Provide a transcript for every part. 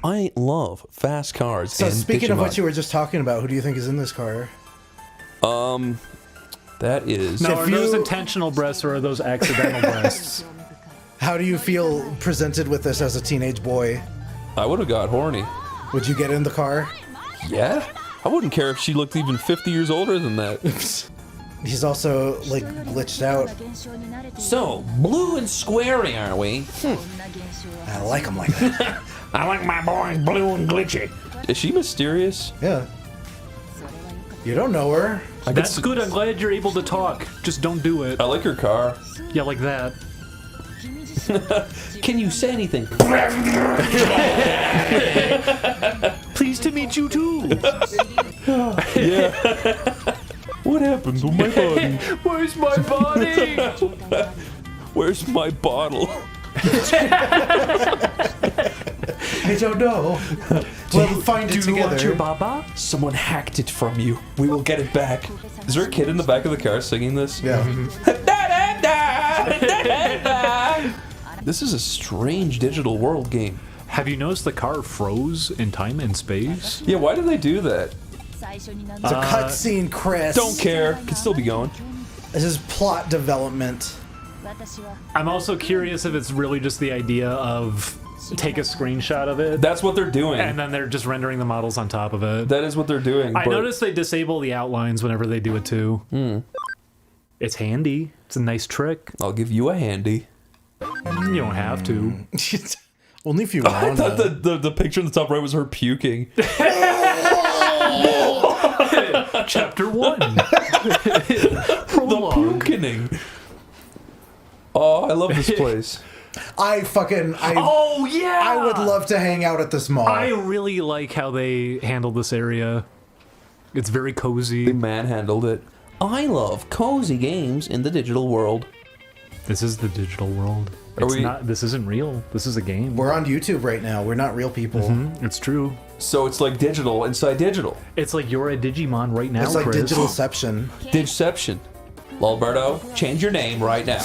I love fast cars. So and speaking Digimon. of what you were just talking about, who do you think is in this car? That is... Now, If are those you- intentional breasts or are those accidental breasts? How do you feel presented with this as a teenage boy? I would have got horny. Would you get in the car? Yeah? I wouldn't care if she looked even 50 years older than that. He's also, like, glitched out. So, blue and squarey, are we? I like him like that. I like my boys blue and glitchy. Is she mysterious? Yeah. You don't know her. That's good. I'm glad you're able to talk. Just don't do it. I like her car. Yeah, like that. Can you say anything? Pleased to meet you too. Yeah. What happened to my body? Where's my body? Where's my bottle? I don't know. We'll find it Do you want together. your baba? Someone hacked it from you. We will get it back. Is there a kid in the back of the car singing this? Yeah. This is a strange digital world game. Have you noticed the car froze in time and space? Yeah, why did they do that? It's a cutscene, Chris. Don't care. Could still be going. This is plot development. I'm also curious if it's really just the idea of take a screenshot of it That's what they're doing. and then they're just rendering the models on top of it. That is what they're doing. I but noticed they disable the outlines whenever they do it too. It's handy. It's a nice trick. I'll give you a handy. You don't have to. Only if you I want thought to. the picture in the top right was her puking. Chapter 1. The Prologue. puking. Oh, I love this place. Oh, yeah! I would love to hang out at this mall. I really like how they handle this area. It's very They cozy. manhandled it. I love cozy games in the digital world. This is the digital world. This isn't real. This is a game. We're on YouTube right now. We're not real people. It's true. So it's like digital inside digital. It's like you're a Digimon right now, It's like Chris. Digitalception. Digception. Lolberto, change your name right now.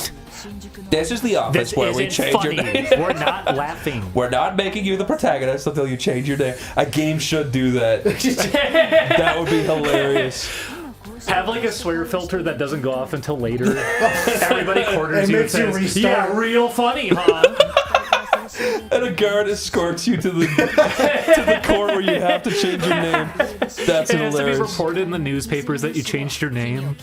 This is the office This where we isn't change funny. your name. We're not laughing. We're not making you the protagonist until you change your name. A game should do that. That would be hilarious. Have like a swear filter that doesn't go off until later. Everybody corners It you and makes you says, restart. "Yeah, real funny, huh?" And a guard escorts you to the court where you have to change your name. That's It has to be hilarious. reported in the newspapers that you changed your name.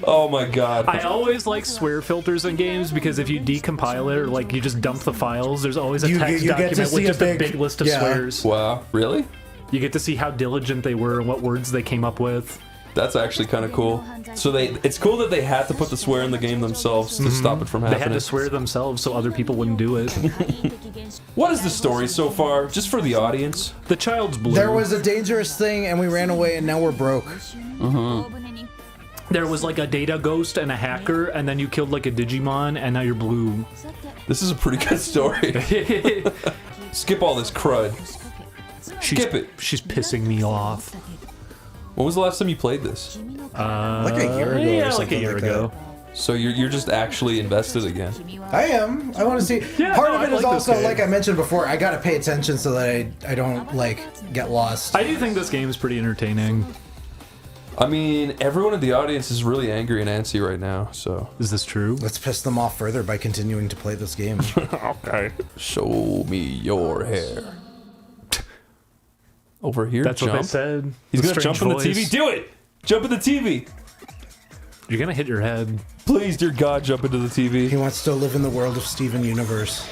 Oh my god. I always like swear filters in games because if you decompile it or like you just dump the files, there's always a You text get to document see with a just a big- big list of yeah. swears. Wow, really? You get to see how diligent they were and what words they came up with. That's actually kind of cool. So it's cool that they had to put the swear in the game themselves to stop it from They happening. had to swear themselves so other people wouldn't do it. What is the story so far? Just for the audience. The child's blue. There was a dangerous thing and we ran away and now we're broke. There was like a data ghost and a hacker, and then you killed like a Digimon, and now you're blue. This is a pretty good story. Skip all this crud. Skip it. She's pissing me off. When was the last time you played this? Like a year ago Yeah, or like something a year like ago. So you're just actually invested again. that. I am. I want to see. Yeah, Part no, of it I is like this also, game. like I mentioned before, I gotta pay attention so that I don't, like, get lost. I do think this game is pretty entertaining. I mean, everyone in the audience is really angry and antsy right now, so... Is this true? Let's piss them off further by continuing to play this game. Okay. Show me your hair. Over here, That's jump. what they said. He's With gonna jump in strange the TV. voice. Do it! Jump in the TV! You're gonna hit your head. Please, dear God, jump into the He TV. wants to live in the world of Steven Universe.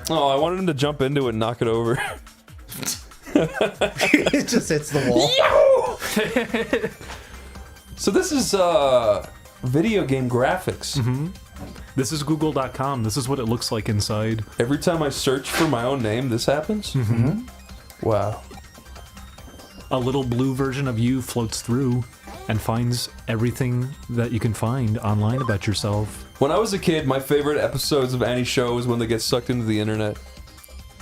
Oh, I wanted him to jump into it and knock it over. It just hits the wall. So this is, video game graphics. This is Google.com. This is what it looks like inside. Every time I search for my own name, this happens? Wow. A little blue version of you floats through and finds everything that you can find online about yourself. When I was a kid, my favorite episodes of any show was when they get sucked into the internet.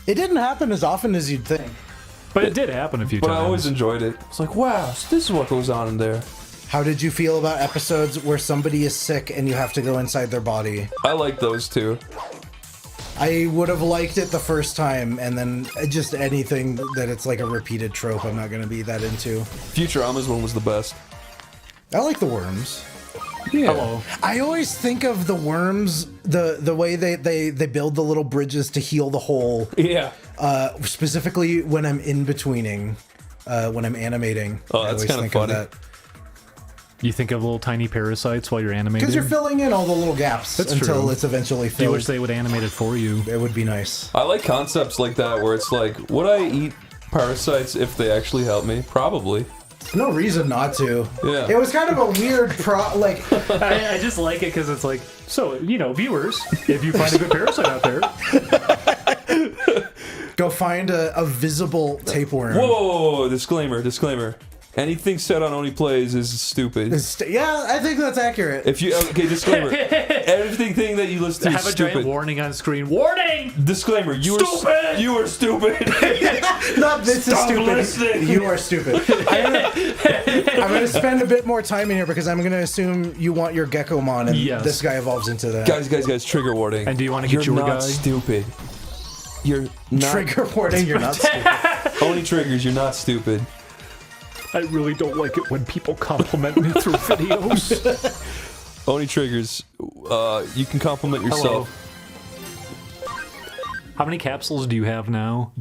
It didn't happen as often as you'd think. But it did happen a few But times. I always enjoyed it. It's like, wow, so this is what goes on in there. How did you feel about episodes where somebody is sick and you have to go inside their body? I like those too. I would have liked it the first time, and then just anything that it's like a repeated trope, I'm not going to be that into. Futurama's one was the best. I like the worms. Yeah. Hello. I always think of the worms, the way they build the little bridges to heal the hole. Yeah. Specifically when I'm in-betweening, when I'm animating. Oh, I that's always kinda think funny. of that. You think of little tiny parasites while you're animating? Because you're filling in all the little gaps That's until true. it's eventually Do you filled. wish they would animate it for you? It would be nice. I like concepts like that where it's like, would I eat parasites if they actually help me? Probably. No reason not to. Yeah. It was kind of a weird I just like it because it's like, so, viewers, if you find a good parasite out there. go find a visible tapeworm. Whoa, disclaimer. Anything said on OneyPlays is stupid. Yeah, I think that's accurate. If you disclaimer, everything that you listen to Have is a giant stupid. warning on screen. Warning! Disclaimer: you are stupid. Not this Stop is stupid. listening. You are stupid. I'm gonna spend a bit more time in here because I'm gonna assume you want your Gekomon, and Yes. this guy evolves into that. Guys, trigger warning. And do you want to get You're your not guy? stupid. You're not. Trigger warning, you're not stupid. Only triggers. You're not stupid. I really don't like it when people compliment me through videos. Only triggers. You can compliment yourself. How many capsules do you have now?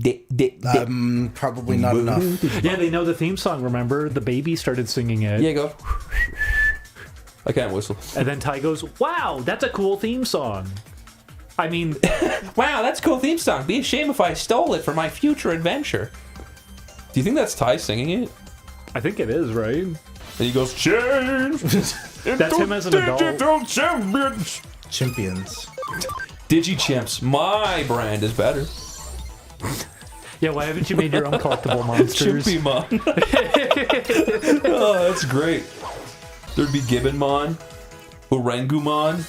Probably not enough. Yeah, they know the theme song, remember? The baby started singing it. Yeah, go. I can't whistle. And then Ty goes, wow, that's a cool theme song. I mean, Wow, that's a cool theme song. Be a shame if I stole it for my future adventure. Do you think that's Ty singing it? I think it is, right? And he goes, change. That's him as an adult. Digital champions. Champions. DigiChamps. My brand is better. Yeah, why haven't you made your own collectible monsters? Chimpymon. Oh, that's great. There'd be Gibbonmon, Orangumon,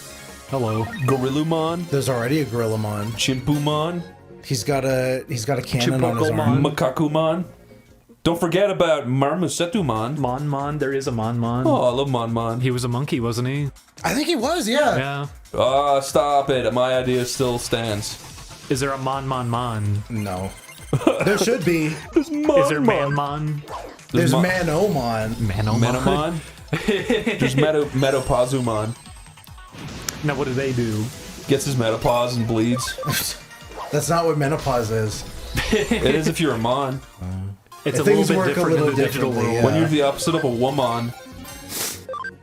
Hello. Gorillumon, There's already a Gorillamon. Chimpumon, He's got a cannon on his arm. Makakumon. Don't forget about Marmosetumon. Mon, there is a Mon. Oh, I love Monmon. He was a monkey, wasn't he? I think he was, yeah. Yeah. Stop it. My idea still stands. Is there a Mon? No. There should be. Is there Man? There's Mon- Manomon. Menomon. There's Metapazumon. Now, what do they do? Gets his Metapause and bleeds. That's not what menopause is. It is if you're a Mon. It's a Things little work bit a different in little the digital differently, world. When you're the opposite of a woman.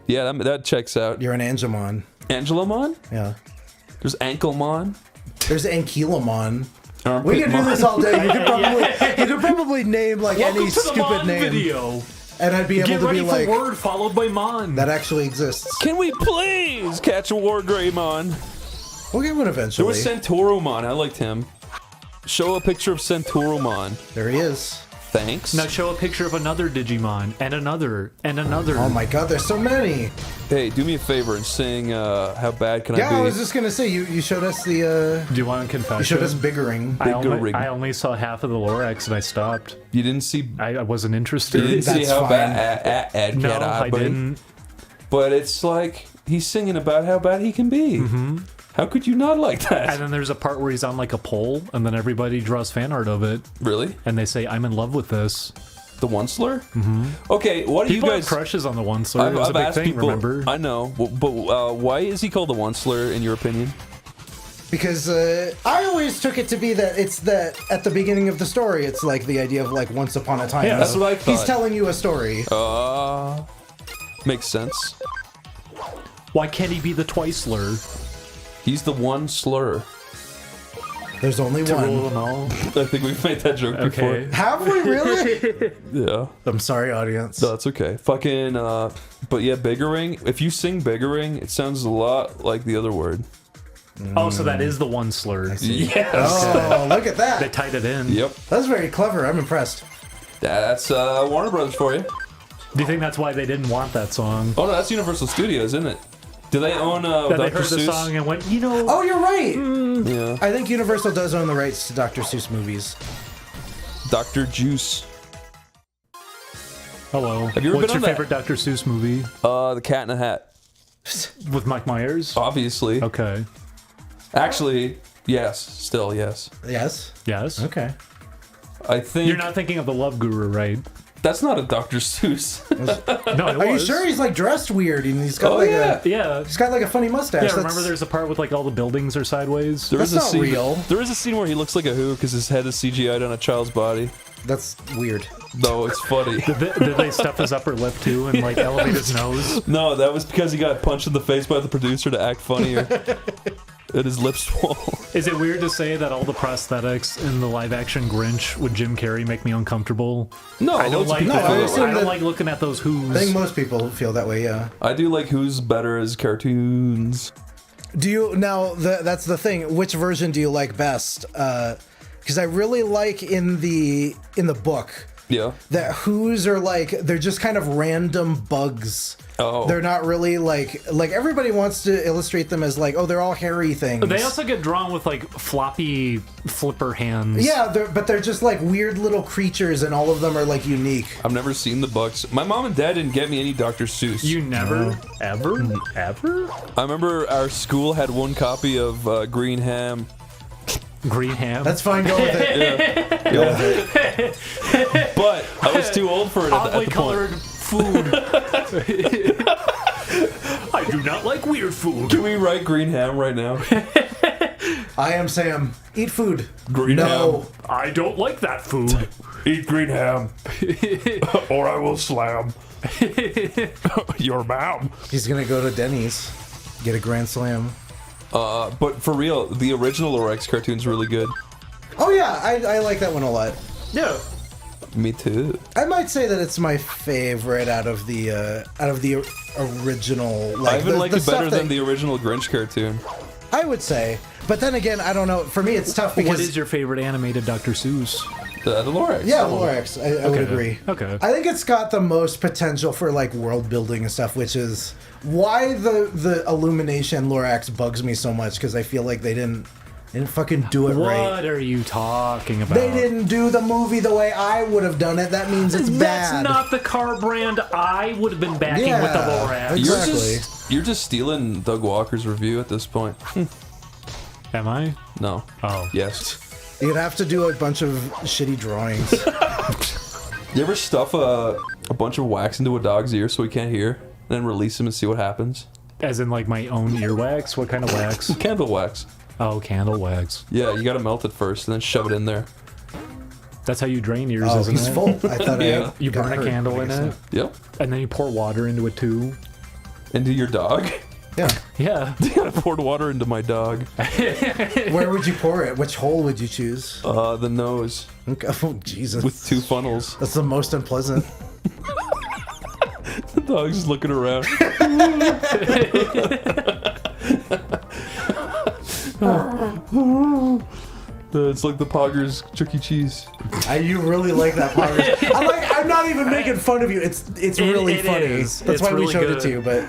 Yeah, that checks out. You're an Angemon. Angelomon? Yeah. There's Anklemon. There's Ankylamon. Armpit We could do Mon. this all day. You could probably name like Welcome any to the stupid Mon name, video. and I'd be able Get to ready be for like, word followed by Mon. that actually exists. Can we please catch a Wargreymon? We'll get one There eventually. was Centuromon. I liked him. Show a picture of Centuromon. There he is. Thanks. Now show a picture of another Digimon, and another, and another. Oh my god, there's so many. Hey, do me a favor and sing How Bad Can Yeah, I I Be? was just gonna say you showed us the Do you want a confession? you showed us Biggering. I only saw half of the Lorax and I stopped. You didn't see... I wasn't interested. You didn't see That's how fine. bad No, can I be? didn't. But it's like, he's singing about how bad he can be. Mm-hmm. How could you not like that? And then there's a part where he's on like a pole, and then everybody draws fan art of it, Really? and they say, "I'm in love with this." The one slur? Mm-hmm. Okay, what do People you guys... have crushes on the one slur. It was a big thing, remember? I know, but why is he called the one slur in your opinion? Because I always took it to be that it's that at the beginning of the story, it's like the idea of like once upon a time. Yeah, that's what I He's thought. telling you a story. Makes sense. Why can't he be the twice slur? He's the one slur. There's only To rule one. them all. I think we've made that joke Okay. Have we really? before. Yeah. I'm sorry, audience. No, it's okay. Fucking, but yeah, Biggering. If you sing Biggering, it sounds a lot like the other word. Oh, so that is the one slur. Yes. Oh, look at They that. tied it in. Yep. That's very clever. I'm impressed. That's Warner Brothers for you. Do you think that's why they didn't want that song? Oh no, that's Universal Studios, isn't it? Do they own That Dr. they heard the Seuss? song and went, you know, Oh, you're right. Yeah. I think Universal does own the rights to Dr. Seuss movies. Dr. Juice. hello. Have you ever What's been your on that? favorite Dr. Seuss movie? The Cat in the Hat. With Mike Myers? Obviously. Okay. Actually, Yes, still yes. Yes. Yes. Okay. I think You're not thinking of the Love Guru, right? that's not a Dr. Seuss. No, it Are you was. sure he's like dressed weird and he's got Oh, like yeah. Yeah. he's got like a funny mustache? Yeah, remember there's a part with like all the buildings are sideways? There That's is a not scene, real. There is a scene where he looks like a who because his head is CGI'd on a child's body. That's weird. No, it's funny. Did they stuff his upper lip too and like elevate his nose? No, that was because he got punched in the face by the producer to act funnier. And his lips swole. Is it weird to say that all the prosthetics in the live action Grinch with Jim Carrey make me uncomfortable? No, I don't let's like be No, fair. I I assume don't that- like looking at those I think who's. most people feel that way. Yeah. I do like who's better as cartoons. Do you now? That's the thing. Which version do you like best? Because I really like in the book Yeah. that who's are like they're just kind of random bugs. Oh. They're not really like everybody wants to illustrate them as like, oh, they're all hairy things. They also get drawn with like floppy flipper hands. yeah, but they're just like weird little creatures, and all of them are like unique. I've never seen the Bucks. My mom and dad didn't get me any Dr. Seuss. You never, ever? I remember our school had one copy of Green Ham. Green ham. That's fine. Go with it. Go with it. But I was too old for it at oddly the colored point. food. I do not like weird food. Can we write Green Ham right now? I am Sam. Eat food. Green No. Ham. I don't like that food. Eat green ham, or I will slam your mom. He's gonna go to Denny's, get a grand slam. But for real, the original Lorax cartoon's really good. Oh yeah, I like that one a lot. Yeah. Me too. I might say that it's my favorite out of the original. Like, I even like it stuff better than that- the original Grinch cartoon. I would say, but then again, I don't know. For me, it's tough because What is your favorite animated Dr. Seuss? The Lorax. yeah, Lorax. I would agree. Okay. I think it's got the most potential for like world building and stuff, which is why the Illumination Lorax bugs me so much because I feel like they didn't fucking do it right. What are you talking about? They didn't do the movie the way I would have done it. That means it's That's bad. not the car brand I would have been backing with the Yeah. Lorax. Exactly. You're just stealing Doug Walker's review at this point. Am I? No. Oh. Yes. You'd have to do a bunch of shitty drawings. You ever stuff a bunch of wax into a dog's ear so he can't hear, and then release him and see what happens? As in like my own earwax? What kind of wax? Candle wax. Oh, candle wax. Yeah, you gotta melt it first and then shove it in there. That's how you drain yours, Oh, isn't he's it? full. I thought Yeah. You burn a candle in it, Yep. and then you pour water into it too. Into your dog? Yeah. Yeah. I poured water into my dog. Where would you pour it? Which hole would you choose? The nose. Okay. Oh, Jesus. With 2 funnels. That's the most unpleasant. The dog's just looking around. It's like the Poggers Chuck E. Cheese. You really like that part. I'm not even making fun of you. It's really it funny. is. That's It's why we really showed good. it to you, but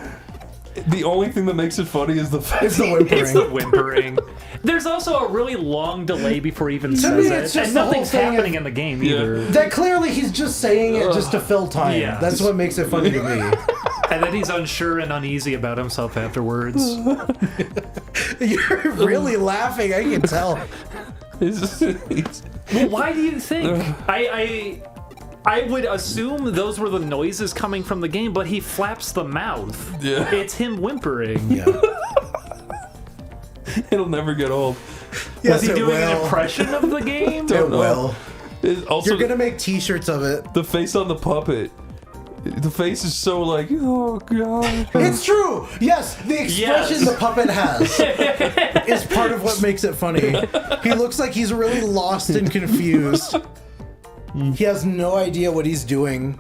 The only thing that makes it funny is the fact it's the whimpering. It's the whimpering. There's also a really long delay before he even me, says it's it, just and the whole nothing's thing happening of- in the game Yeah. either. that clearly he's just saying it just to fill time. Yeah. That's what makes it funny to me. And then he's unsure and uneasy about himself afterwards. You're really laughing. I can tell. Well, why do you think? I would assume those were the noises coming from the game, but he flaps the mouth. Yeah. It's him whimpering. Yeah. It'll never get old. Yes, Is he it doing an will. impression of the game? It will. Also, You're gonna make T-shirts of it. the face on the puppet. The face is so like, oh god. It's true. Yes, the expression Yes. the puppet has is part of what makes it funny. He looks like he's really lost and confused. He has no idea what he's doing.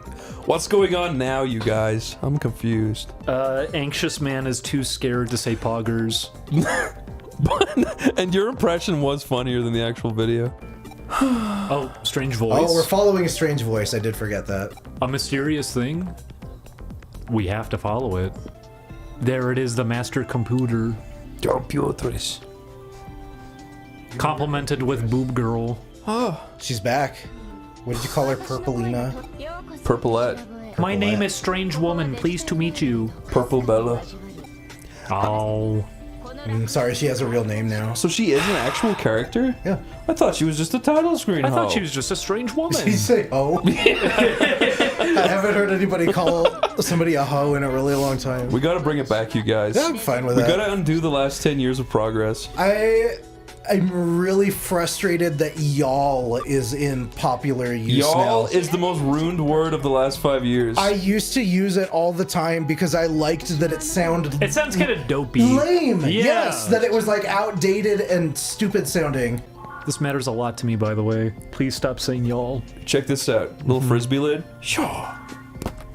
What's going on now, you guys? I'm confused. Anxious man is too scared to say poggers. And your impression was funnier than the actual video. Oh, strange voice. Oh, we're following a strange voice. I did forget that. A mysterious thing? We have to follow it. There it is, the master computer. Computers. Complimented with boob girl. She's back. What did you call her, Purplina? Purplette. My name is Strange Woman. Pleased to meet you. Purple Bella. Oh. Sorry, she has a real name now. So she is an actual character? Yeah. I thought she was just a title screen I hoe. thought she was just a strange woman. Did you say hoe? I haven't heard anybody call somebody a hoe in a really long time. We gotta bring it back, you guys. Yeah, I'm fine with We that. gotta undo the last 10 years of progress. I'm really frustrated that y'all is in popular use Y'all now. is the most ruined word of the last 5 years. I used to use it all the time because I liked that it sounded It sounds kind of dopey. lame. Yeah. Yes, that it was like outdated and stupid sounding. This matters a lot to me, by the way. Please stop saying y'all. Check this out. Little frisbee lid. Shaw.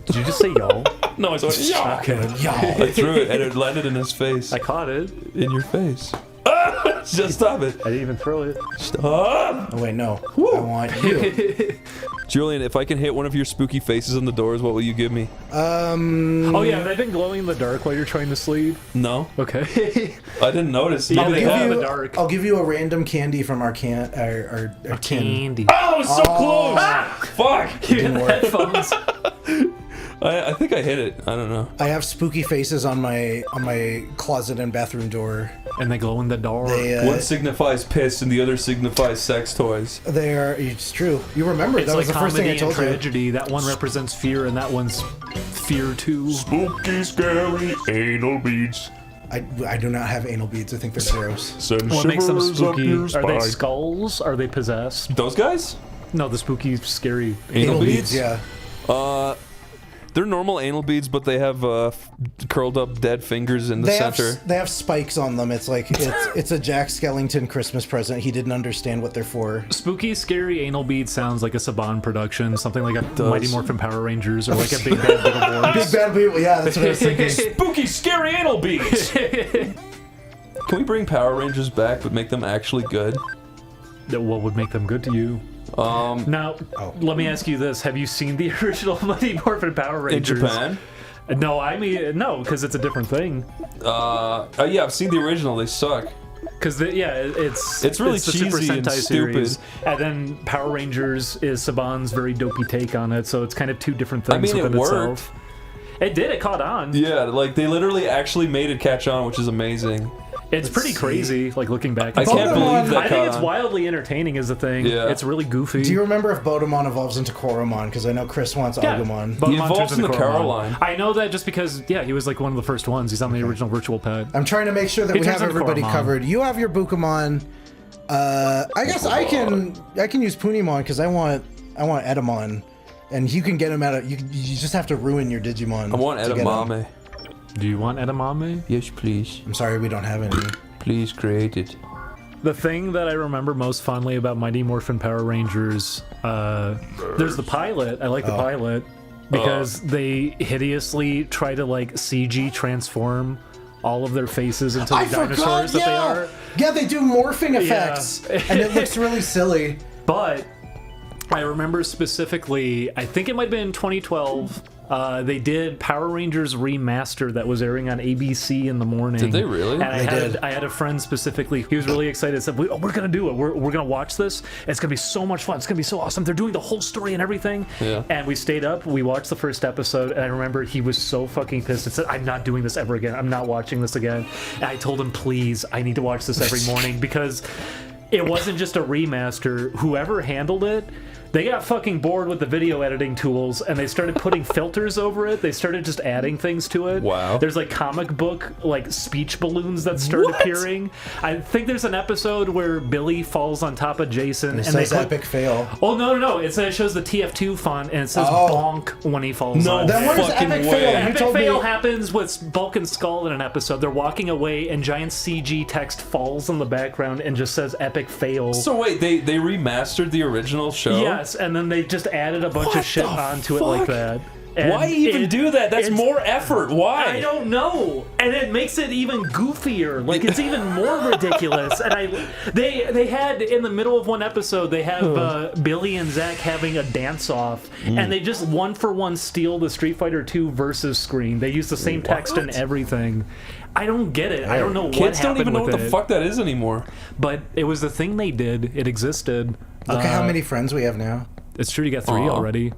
Did you just say y'all? No, I said Shaw. Okay. Y'all. I threw it and it landed in his face. I caught it. In your face. Just stop it. I didn't even throw it. Stop. Oh wait, no. I want you. Julian, if I can hit one of your spooky faces on the doors, what will you give me? Oh yeah, have they been glowing in the dark while you're trying to sleep? No. Okay. I didn't notice. Yeah, Maybe they they have have. in the dark. I'll give you a random candy from our tin. Candy. Oh, it was so close! Fuck! Didn't work. Headphones. I think I hit it. I don't know. I have spooky faces on my closet and bathroom door. And they glow in the dark. One signifies piss and the other signifies sex toys. They are. It's true. You remember It's that like was the first thing comedy I and told you. tragedy. That one represents fear, and that one's fear too. Spooky, scary anal beads. I do not have anal beads. I think they're gross. Send What makes them shivers up spooky? your Are they spine. skulls? Are they possessed? Those guys? No, the spooky, scary. Anal beads? Yeah. They're normal anal beads, but they have curled up dead fingers in the center. They have spikes on them. It's like it's a Jack Skellington Christmas present. He didn't understand what they're for. Spooky, scary anal bead sounds like a Saban production, something like a Mighty Morphin Power Rangers or like a Big Bad Little Boys. Big bad people. Yeah, that's what I was thinking. Spooky, scary anal beads! Can we bring Power Rangers back, but make them actually good? What would make them good to you? Now, let me ask you this: have you seen the original Mighty Morphin Power In Rangers? Japan? No, I mean no, because it's a different thing. Yeah, I've seen the original. They suck. Because it's really the Super cheesy and Sentai stupid. series, and then Power Rangers is Saban's very dopey take on it. So it's kind of two different things I mean, within it worked. itself. It did. It caught on. Yeah, like they literally actually made it catch on, which is amazing. It's pretty crazy. Like looking back, I can't believe that I think caught it's on. wildly entertaining. Is the thing. Yeah. It's really goofy. Do you remember if Bodemon evolves into Koromon? Because I know Chris wants Agumon. Bodemon He evolves turns into into Koromon. Caroline. I know that just because he was like one of the first ones. He's on the original Virtual Pet. I'm trying to make sure that He we turns have into everybody Koromon. covered. You have your Bukamon. I guess I can use Punimon because I want Edamon, and you can get him out of. You just have to ruin your Digimon. I want to get him. edamame. Do you want edamame? Yes, please. I'm sorry, we don't have any. Please create it. The thing that I remember most fondly about Mighty Morphin Power Rangers, there's the pilot. I like the pilot because they hideously try to like CG transform all of their faces into the dinosaurs that they are. Yeah, they do morphing effects, and it looks really silly. But I remember specifically, I think it might have been 2012. They did Power Rangers Remaster that was airing on ABC in the morning. Did they really? And They I had a friend specifically. He was really excited. Said, "We're gonna do it. We're gonna watch this. It's gonna be so much fun. It's gonna be so awesome. They're doing the whole story and everything." Yeah. And we stayed up. We watched the first episode, and I remember he was so fucking pissed and said, "I'm not doing this ever again. I'm not watching this again." And I told him, "Please, I need to watch this every morning because it wasn't just a remaster. Whoever handled it." They got fucking bored with the video editing tools and they started putting filters over it. They started just adding things to it. Wow. There's like comic book like speech balloons that start What? appearing. I think there's an episode where Billy falls on top of Jason It and they says put, epic fail. Oh no. It shows the TF2 font and it says bonk when he falls No on. Then where's fucking epic way. fail? You Epic told fail me. happens with Bulk and Skull in an episode. They're walking away and giant CG text falls in the background and just says epic fail. So wait, they remastered the original show? Yes, and then they just added a bunch What of shit the onto it like fuck? that. And Why even do that? That's it's- more effort. Why? I don't know, and it makes it even goofier. Like it's even more ridiculous. And they had in the middle of one episode they have Billy and Zach having a dance off, and they just one for one steal the Street Fighter 2 versus screen. They use the same text and everything. I don't get it. I don't know what Kids don't happened even know with what the it. fuck that is anymore. But it was the thing they did. It existed. Look at how many friends we have now. It's true. You got 3 Aw. already.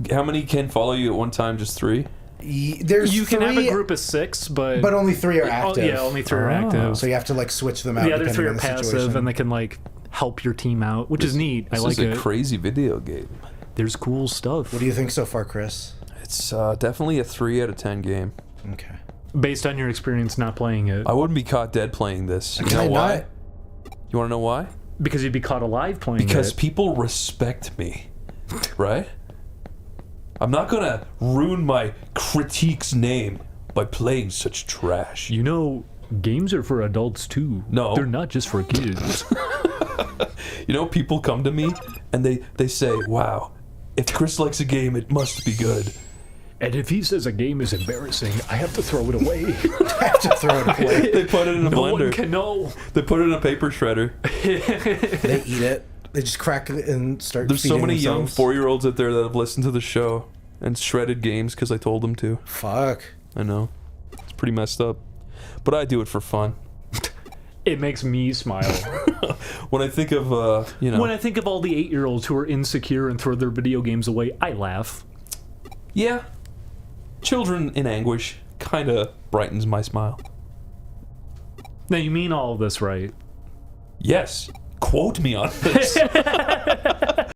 How many can follow you at one time? Just 3? There's You can have a three, group of 6, but only 3 are Oh, active. yeah, only 3 are active. So you have to like switch them out. The other 3 depending are on the passive, situation. and they can like help your team out, which is neat. I This like is a it. crazy video game. There's cool stuff. What do you think so far, Chris? It's definitely a 3 out of 10 game. Okay. Based on your experience not playing it, I wouldn't be caught dead playing this. You Can know I why? not? You want to know why? because you'd be caught alive playing Because it. people respect me, right? I'm not gonna ruin my critique's name by playing such trash. You know, games are for adults too. No. They're not just for kids. You know, people come to me and they say, wow, if Chris likes a game, it must be good. And if he says a game is embarrassing, I have to throw it away. I have to throw it away. They put it in a No blender. one can know. They put it in a paper shredder. They eat it. They just crack it and start There's so feeding many young themselves. 4-year-olds out there that have listened to the show and shredded games because I told them to. Fuck. I know. It's pretty messed up. But I do it for fun. It makes me smile. When I think of, you know... When I think of all the 8-year-olds who are insecure and throw their video games away, I laugh. Yeah. Children in anguish kind of brightens my smile. Now, you mean all of this, right? Yes. Quote me on this.